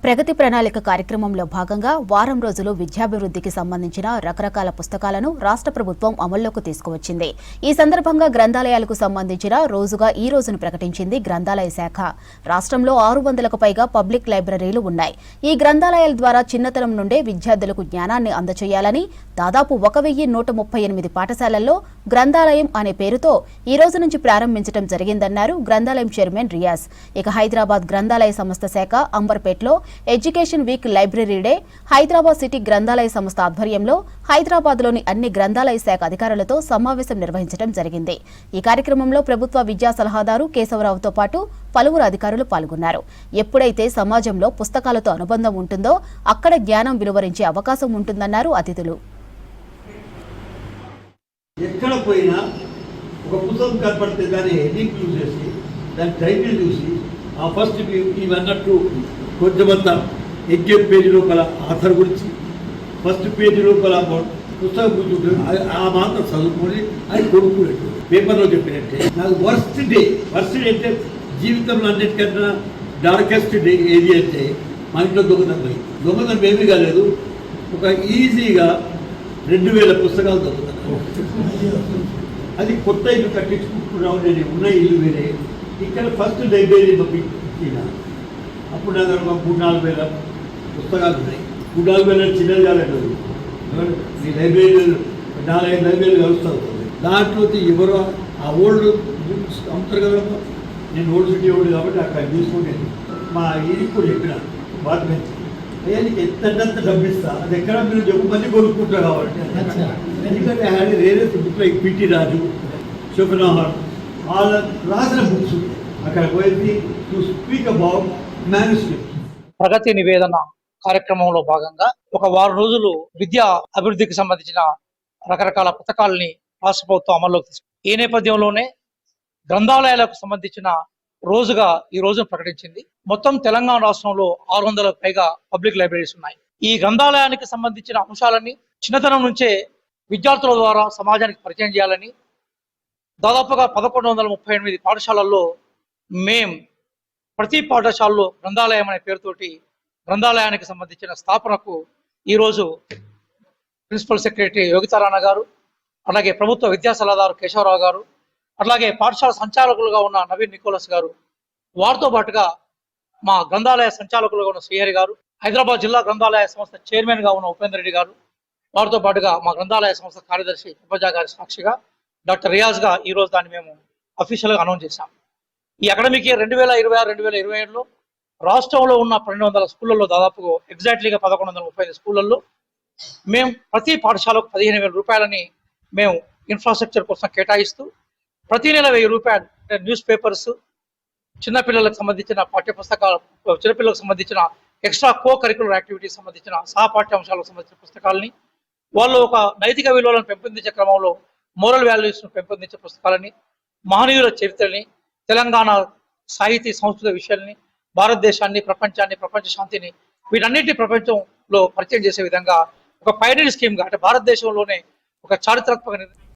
ప్రగతి ప్రణాళిక కార్యక్రమంలో భాగంగా వారం రోజులు విద్యాభివృద్ధికి సంబంధించిన రకరకాల పుస్తకాలను రాష్ట్ర ప్రభుత్వం అమల్లోకి తీసుకువచ్చింది. ఈ సందర్భంగా గ్రంథాలయాలకు సంబంధించిన రోజుగా ఈ రోజును ప్రకటించింది గ్రంథాలయ శాఖ. రాష్ట్రంలో 600లకు పైగా పబ్లిక్ లైబ్రరీలు ఉన్నాయి. ఈ గ్రంథాలయాల ద్వారా చిన్నతనం నుండే విద్యార్థులకు జ్ఞానాన్ని అందజేయాలని దాదాపు 1138 పాఠశాలల్లో గ్రంథాలయం అనే పేరుతో ఈ రోజు నుంచి ప్రారంభించడం జరిగిందన్నారు గ్రంథాలయం చైర్మన్ రియాజ్. ఇక హైదరాబాద్ గ్రంథాలయ సంస్థ శాఖ అంబర్పేటలో education week library day, Hyderabad city గ్రంథాలయ సంస్థ ఆధ్వర్యంలో హైదరాబాద్లోని అన్ని గ్రంథాలయ శాఖ అధికారులతో సమావేశం నిర్వహించడం జరిగింది. ఈ కార్యక్రమంలో ప్రభుత్వ విద్యా సలహాదారు కేశవరావుతో పాటు పలువురు అధికారులు పాల్గొన్నారు. ఎప్పుడైతే సమాజంలో పుస్తకాలతో అనుబంధం ఉంటుందో అక్కడ జ్ఞానం విలువరించే అవకాశం ఉంటుందన్నారు అతిథులు. ఎక్కడ పోయినా ఒక పుస్తకం కనపడితే దాని హెడ్డింగ్ చూసేసి దాని టైటిల్ చూసి ఆ ఫస్ట్ ఇవన్నట్టు కొంచెమంత ఎగ్జామ్ పేజీ లోపల ఆథర్ గురించి, ఫస్ట్ పేజీ లోపల పుస్తకం గురించి ఆ మాత్రం చదువుకొని అది కొనుక్కునేట్టు పేపర్లో చెప్పినట్టే. నాకు వర్స్ట్ డే అంటే జీవితంలో అన్నిటికన్నా డార్కెస్ట్ డే ఏది అంటే మా ఇంట్లో దొంగతనం ఏమీ కాలేదు. ఒక ఈజీగా 2000 పుస్తకాలు దొంగతనం. అది కొత్త ఇల్లు కట్టించుకుంటున్నావు, నేను ఉన్న ఇల్లు వేరే. ఇక్కడ ఫస్ట్ లైబ్రరీ పంపించిన అప్పుడు నా దగ్గర 3-4 పుస్తకాలు ఉన్నాయి. 3-4 చిన్నది కాదండి. ఈ లైబ్రరీలు 4-5 లైబ్రరీలు కలుస్తూ అవుతుంది. దాంట్లో ఎవరో ఆ ఓల్డ్ బుక్స్ అమ్ముతారు కదా. నేను ఓల్డ్ సిటీ ఓల్డ్ కాబట్టి అక్కడ తీసుకునేది. మా ఇది కూడా చెప్పిన వాటి మీద అయ్యా నీకు ఎంతంత డబ్బు ఇస్తా, అది ఎక్కడ మీరు చెప్పు మంది కొనుక్కుంటారు కాబట్టి. ఎందుకంటే వేరే బుక్లో పిటి రాజు, శోభనహార్ వాళ్ళ రాసిన బుక్స్ అక్కడ పోయింది టు స్పీక్ అబౌట్ మ్యానుస్క్రిప్ట్. ప్రగతి నివేదన కార్యక్రమంలో భాగంగా ఒక వారం రోజులు విద్యా అభివృద్ధికి సంబంధించిన రకరకాల పథకాలని రాష్ట్ర ప్రభుత్వం అమల్లోకి తీసుకుంది. ఈ నేపథ్యంలోనే గ్రంథాలయాలకు సంబంధించిన రోజుగా ఈ రోజును ప్రకటించింది. మొత్తం తెలంగాణ రాష్ట్రంలో 600లకు పైగా పబ్లిక్ లైబ్రరీస్ ఉన్నాయి. ఈ గ్రంథాలయానికి సంబంధించిన అంశాలన్నీ చిన్నతనం నుంచే విద్యార్థుల ద్వారా సమాజానికి పరిచయం చేయాలని దాదాపుగా 1138 పాఠశాలల్లో ప్రతి పాఠశాలలో గ్రంథాలయం అనే పేరుతోటి గ్రంథాలయానికి సంబంధించిన స్థాపనకు ఈరోజు ప్రిన్సిపల్ సెక్రటరీ యోగితారాణ గారు, అలాగే ప్రభుత్వ విద్యా సలహాదారు కేశవరావు గారు, అలాగే పాఠశాల సంచాలకులుగా ఉన్న నవీన్ నికోలస్ గారు, వారితో పాటుగా మా గ్రంథాలయ సంచాలకులుగా ఉన్న శ్రీహరి గారు, హైదరాబాద్ జిల్లా గ్రంథాలయ సంస్థ చైర్మన్ గా ఉన్న ఉపేంద్ర రెడ్డి గారు, వారితో పాటుగా మా గ్రంథాలయ సంస్థ కార్యదర్శి ఉపజా గారి సాక్షిగా డాక్టర్ రియాజ్ గా ఈ రోజు దాన్ని మేము అఫీషియల్గా అనౌన్స్ చేశాం. ఈ అకాడమిక్ ఇయర్ 2026-2027లో రాష్ట్రంలో ఉన్న 1200 స్కూళ్ళల్లో దాదాపు ఎగ్జాక్ట్లీగా 1135 స్కూళ్ళల్లో మేము ప్రతి పాఠశాలకు 15,000 రూపాయలని మేము ఇన్ఫ్రాస్ట్రక్చర్ కోసం కేటాయిస్తూ ప్రతి నెల 1000 రూపాయలు అంటే న్యూస్ పేపర్స్, చిన్నపిల్లలకు సంబంధించిన పాఠ్యపుస్తకాలు, చిన్నపిల్లలకు సంబంధించిన ఎక్స్ట్రా కో కరికులర్ యాక్టివిటీస్ సంబంధించిన సహపాఠ్యాంశాలకు సంబంధించిన పుస్తకాలని, వాళ్ళు ఒక నైతిక విలువలను పెంపొందించే క్రమంలో మోరల్ వాల్యూస్ను పెంపొందించే పుస్తకాలని, మహనీయుల చరిత్రని, తెలంగాణ సాహితీ సంస్కృతి విషయాల్ని, భారతదేశాన్ని, ప్రపంచాన్ని, ప్రపంచ శాంతిని, వీటన్నిటి ప్రపంచంలో పరిచయం చేసే విధంగా ఒక పైనరీ స్కీమ్గా అంటే భారతదేశంలోనే ఒక చారిత్రాత్మక